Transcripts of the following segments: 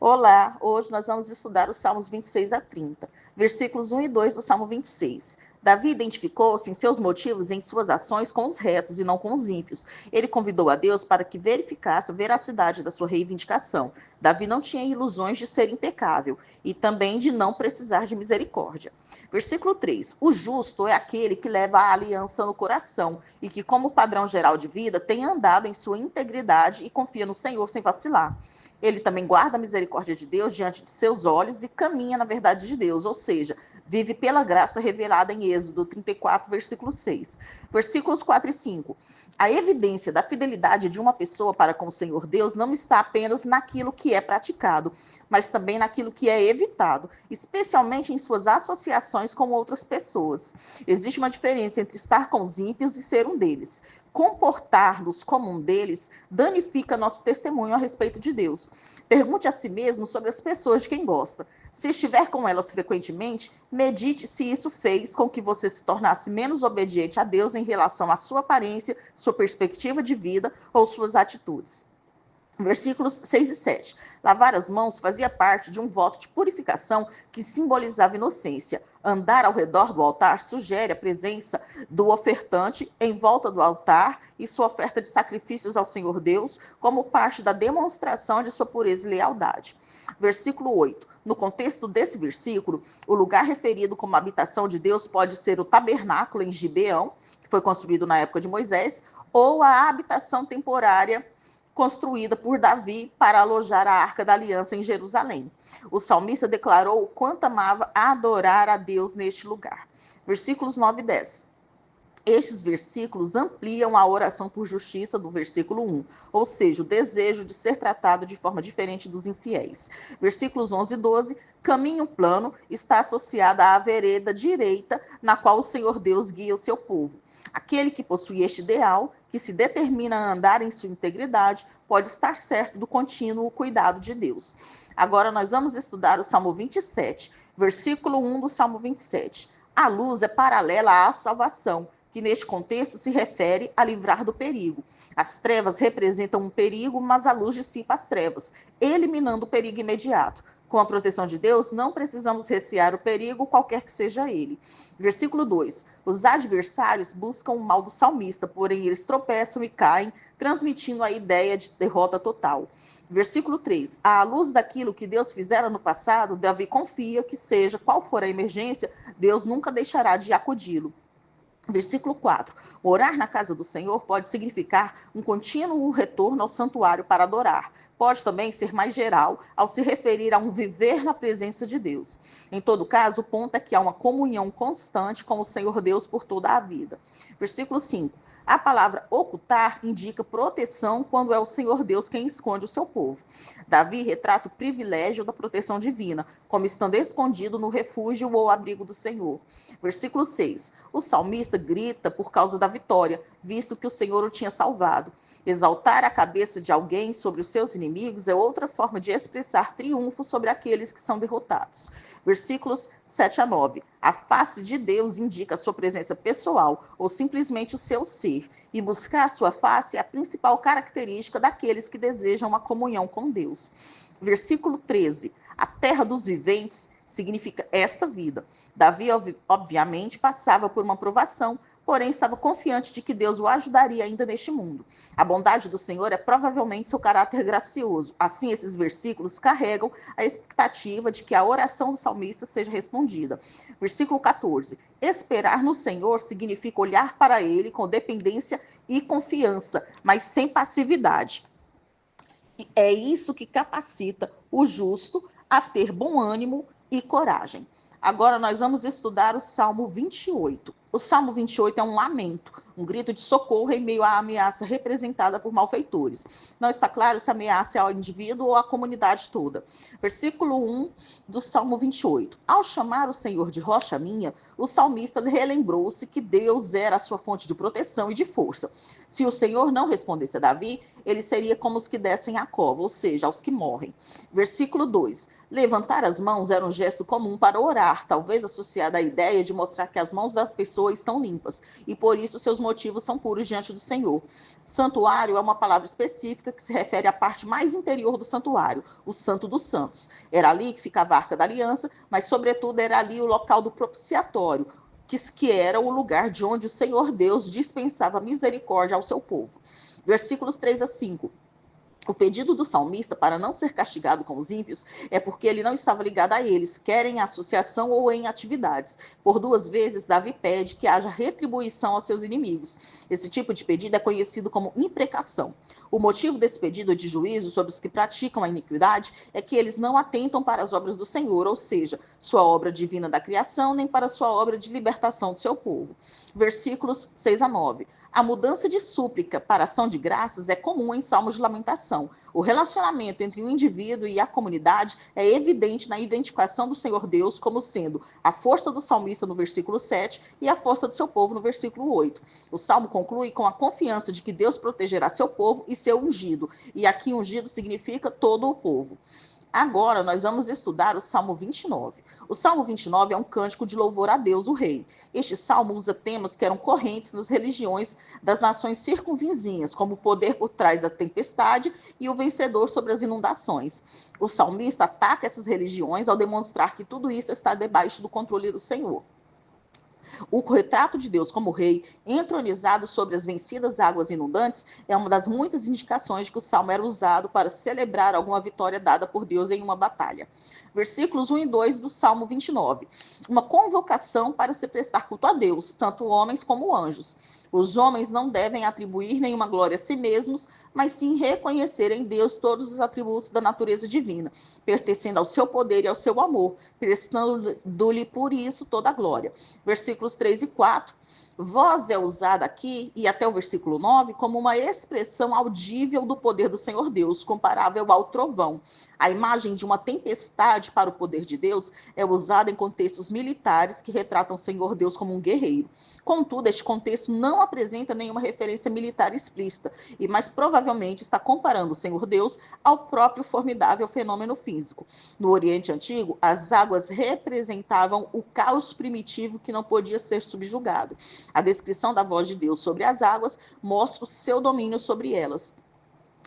Olá, hoje nós vamos estudar os Salmos 26 a 30, versículos 1 e 2 do Salmo 26. Davi identificou-se em seus motivos e em suas ações com os retos e não com os ímpios. Ele convidou a Deus para que verificasse a veracidade da sua reivindicação. Davi não tinha ilusões de ser impecável e também de não precisar de misericórdia. Versículo 3. O justo é aquele que leva a aliança no coração e que, como padrão geral de vida, tem andado em sua integridade e confia no Senhor sem vacilar. Ele também guarda a misericórdia de Deus diante de seus olhos e caminha na verdade de Deus, ou seja, vive pela graça revelada em Êxodo 34, versículo 6. Versículos 4 e 5. A evidência da fidelidade de uma pessoa para com o Senhor Deus não está apenas naquilo que é praticado, mas também naquilo que é evitado, especialmente em suas associações com outras pessoas. Existe uma diferença entre estar com os ímpios e ser um deles. Comportar-nos como um deles danifica nosso testemunho a respeito de Deus. Pergunte a si mesmo sobre as pessoas de quem gosta. Se estiver com elas frequentemente, medite se isso fez com que você se tornasse menos obediente a Deus em relação à sua aparência, sua perspectiva de vida ou suas atitudes. Versículos 6 e 7. Lavar as mãos fazia parte de um voto de purificação que simbolizava inocência. Andar ao redor do altar sugere a presença do ofertante em volta do altar e sua oferta de sacrifícios ao Senhor Deus como parte da demonstração de sua pureza e lealdade. Versículo 8. No contexto desse versículo, o lugar referido como habitação de Deus pode ser o tabernáculo em Gibeão, que foi construído na época de Moisés, ou a habitação temporária construída por Davi para alojar a Arca da Aliança em Jerusalém. O salmista declarou o quanto amava adorar a Deus neste lugar. Versículos 9 e 10. Estes versículos ampliam a oração por justiça do versículo 1, ou seja, o desejo de ser tratado de forma diferente dos infiéis. Versículos 11 e 12, caminho plano está associado à vereda direita na qual o Senhor Deus guia o seu povo. Aquele que possui este ideal, que se determina a andar em sua integridade, pode estar certo do contínuo cuidado de Deus. Agora nós vamos estudar o Salmo 27, versículo 1 do Salmo 27. A luz é paralela à salvação, que neste contexto se refere a livrar do perigo. As trevas representam um perigo, mas a luz dissipa as trevas, eliminando o perigo imediato. Com a proteção de Deus, não precisamos recear o perigo, qualquer que seja ele. Versículo 2. Os adversários buscam o mal do salmista, porém eles tropeçam e caem, transmitindo a ideia de derrota total. Versículo 3. À luz daquilo que Deus fizera no passado, Davi confia que seja qual for a emergência, Deus nunca deixará de acudi-lo. Versículo 4. Orar na casa do Senhor pode significar um contínuo retorno ao santuário para adorar. Pode também ser mais geral, ao se referir a um viver na presença de Deus. Em todo caso, o ponto é que há uma comunhão constante com o Senhor Deus por toda a vida. Versículo 5. A palavra ocultar indica proteção quando é o Senhor Deus quem esconde o seu povo. Davi retrata o privilégio da proteção divina, como estando escondido no refúgio ou abrigo do Senhor. Versículo 6. O salmista grita por causa da vitória, visto que o Senhor o tinha salvado. Exaltar a cabeça de alguém sobre os seus inimigos é outra forma de expressar triunfo sobre aqueles que são derrotados. Versículos 7 a 9. A face de Deus indica a sua presença pessoal ou simplesmente o seu ser, e buscar sua face é a principal característica daqueles que desejam uma comunhão com Deus. Versículo 13. A terra dos viventes significa esta vida. Davi, obviamente, passava por uma provação, porém estava confiante de que Deus o ajudaria ainda neste mundo. A bondade do Senhor é provavelmente seu caráter gracioso. Assim, esses versículos carregam a expectativa de que a oração do salmista seja respondida. Versículo 14. Esperar no Senhor significa olhar para ele com dependência e confiança, mas sem passividade. É isso que capacita o justo a ter bom ânimo e coragem. Agora nós vamos estudar o Salmo 28. O Salmo 28 é um lamento, um grito de socorro em meio à ameaça representada por malfeitores. Não está claro se a ameaça é ao indivíduo ou à comunidade toda. Versículo 1 do Salmo 28. Ao chamar o Senhor de rocha minha, o salmista relembrou-se que Deus era a sua fonte de proteção e de força. Se o Senhor não respondesse a Davi, ele seria como os que descem a cova, ou seja, aos que morrem. Versículo 2. Levantar as mãos era um gesto comum para orar, talvez associado à ideia de mostrar que as mãos da pessoa pessoa estão limpas, e por isso seus motivos são puros diante do Senhor. Santuário é uma palavra específica que se refere à parte mais interior do santuário, o Santo dos Santos. Era ali que ficava a Arca da Aliança, mas sobretudo era ali o local do propiciatório, que era o lugar de onde o Senhor Deus dispensava misericórdia ao seu povo. Versículos 3 a 5. O pedido do salmista para não ser castigado com os ímpios é porque ele não estava ligado a eles, quer em associação ou em atividades. Por 2 vezes, Davi pede que haja retribuição aos seus inimigos. Esse tipo de pedido é conhecido como imprecação. O motivo desse pedido de juízo sobre os que praticam a iniquidade é que eles não atentam para as obras do Senhor, ou seja, sua obra divina da criação, nem para sua obra de libertação do seu povo. Versículos 6 a 9. A mudança de súplica para ação de graças é comum em salmos de lamentação. O relacionamento entre o indivíduo e a comunidade é evidente na identificação do Senhor Deus como sendo a força do salmista no versículo 7 e a força do seu povo no versículo 8. O salmo conclui com a confiança de que Deus protegerá seu povo e seu ungido. E aqui ungido significa todo o povo. Agora nós vamos estudar o Salmo 29. O Salmo 29 é um cântico de louvor a Deus, o Rei. Este salmo usa temas que eram correntes nas religiões das nações circunvizinhas, como o poder por trás da tempestade e o vencedor sobre as inundações. O salmista ataca essas religiões ao demonstrar que tudo isso está debaixo do controle do Senhor. O retrato de Deus como rei, entronizado sobre as vencidas águas inundantes, é uma das muitas indicações de que o salmo era usado para celebrar alguma vitória dada por Deus em uma batalha. Versículos 1 e 2 do Salmo 29. Uma convocação para se prestar culto a Deus, tanto homens como anjos. Os homens não devem atribuir nenhuma glória a si mesmos, mas sim reconhecer em Deus todos os atributos da natureza divina, pertencendo ao seu poder e ao seu amor, prestando-lhe por isso toda a glória. Versículos 3 e 4. Voz é usada aqui, e até o versículo 9, como uma expressão audível do poder do Senhor Deus, comparável ao trovão. A imagem de uma tempestade para o poder de Deus é usada em contextos militares que retratam o Senhor Deus como um guerreiro. Contudo, este contexto não apresenta nenhuma referência militar explícita, e mais provavelmente está comparando o Senhor Deus ao próprio formidável fenômeno físico. No Oriente Antigo, as águas representavam o caos primitivo que não podia ser subjugado. A descrição da voz de Deus sobre as águas mostra o seu domínio sobre elas.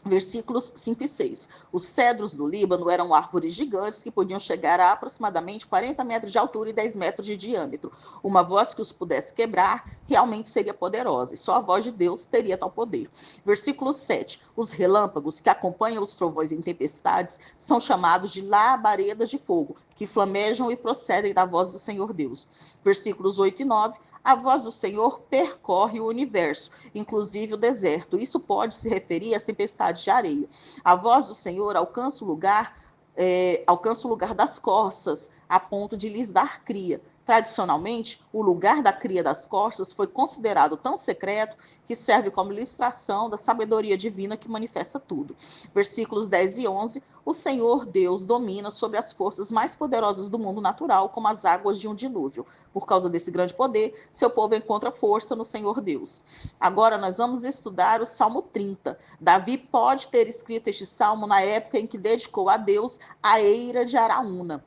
Versículos 5 e 6. Os cedros do Líbano eram árvores gigantes que podiam chegar a aproximadamente 40 metros de altura e 10 metros de diâmetro. Uma voz que os pudesse quebrar realmente seria poderosa, e só a voz de Deus teria tal poder. Versículo 7. Os relâmpagos que acompanham os trovões em tempestades são chamados de labaredas de fogo, que flamejam e procedem da voz do Senhor Deus. Versículos 8 e 9. A voz do Senhor percorre o universo, inclusive o deserto. Isso pode se referir às tempestades de areia. A voz do Senhor alcança o lugar das corças, a ponto de lhes dar cria. Tradicionalmente, o lugar da cria das corças foi considerado tão secreto que serve como ilustração da sabedoria divina que manifesta tudo. Versículos 10 e 11. O Senhor Deus domina sobre as forças mais poderosas do mundo natural, como as águas de um dilúvio. Por causa desse grande poder, seu povo encontra força no Senhor Deus. Agora nós vamos estudar o Salmo 30. Davi pode ter escrito este salmo na época em que dedicou a Deus a eira de Araúna,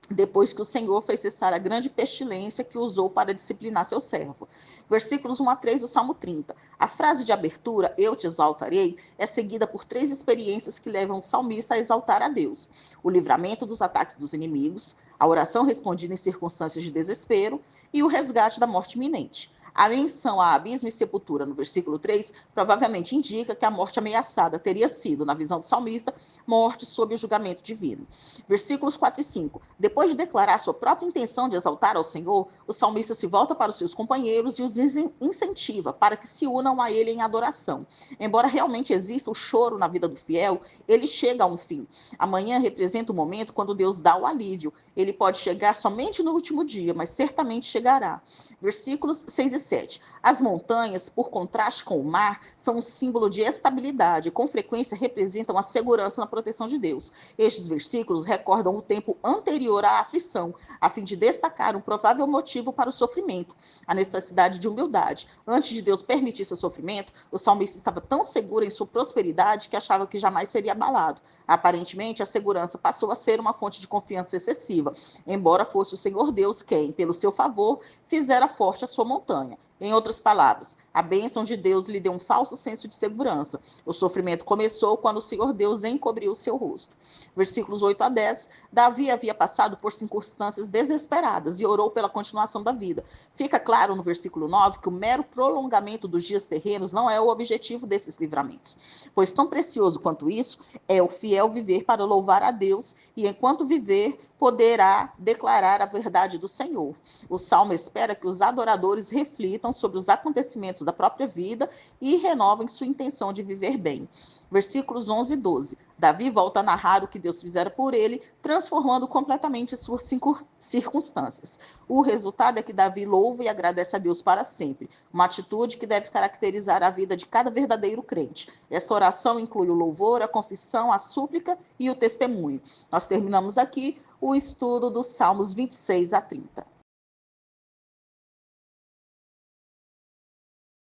depois que o Senhor fez cessar a grande pestilência que usou para disciplinar seu servo. Versículos 1 a 3 do Salmo 30. A frase de abertura, eu te exaltarei, é seguida por 3 experiências que levam o salmista a exaltar a Deus: o livramento dos ataques dos inimigos, a oração respondida em circunstâncias de desespero e o resgate da morte iminente. A menção a abismo e sepultura no versículo 3 provavelmente indica que a morte ameaçada teria sido, na visão do salmista, morte sob o julgamento divino. Versículos 4 e 5. Depois de declarar sua própria intenção de exaltar ao Senhor, o salmista se volta para os seus companheiros e os incentiva para que se unam a ele em adoração. Embora realmente exista o choro na vida do fiel, ele chega a um fim. Amanhã representa o momento quando Deus dá o alívio. Ele pode chegar somente no último dia, mas certamente chegará. Versículos 6 e 17. As montanhas, por contraste com o mar, são um símbolo de estabilidade e, com frequência, representam a segurança na proteção de Deus. Estes versículos recordam o tempo anterior à aflição, a fim de destacar um provável motivo para o sofrimento, a necessidade de humildade. Antes de Deus permitir seu sofrimento, o salmista estava tão seguro em sua prosperidade que achava que jamais seria abalado. Aparentemente, a segurança passou a ser uma fonte de confiança excessiva, embora fosse o Senhor Deus quem, pelo seu favor, fizera forte a sua montanha. Em outras palavras, a bênção de Deus lhe deu um falso senso de segurança. O sofrimento começou quando o Senhor Deus encobriu o seu rosto. Versículos 8 a 10. Davi havia passado por circunstâncias desesperadas e orou pela continuação da vida. Fica claro no versículo 9 que o mero prolongamento dos dias terrenos não é o objetivo desses livramentos, pois tão precioso quanto isso é o fiel viver para louvar a Deus e, enquanto viver, poderá declarar a verdade do Senhor. O Salmo espera que os adoradores reflitam sobre os acontecimentos da própria vida e renovem sua intenção de viver bem. Versículos 11 e 12. Davi volta a narrar o que Deus fizera por ele, transformando completamente suas circunstâncias. O resultado é que Davi louva e agradece a Deus para sempre, uma atitude que deve caracterizar a vida de cada verdadeiro crente. Esta oração inclui o louvor, a confissão, a súplica e o testemunho. Nós terminamos aqui o estudo dos Salmos 26 a 30.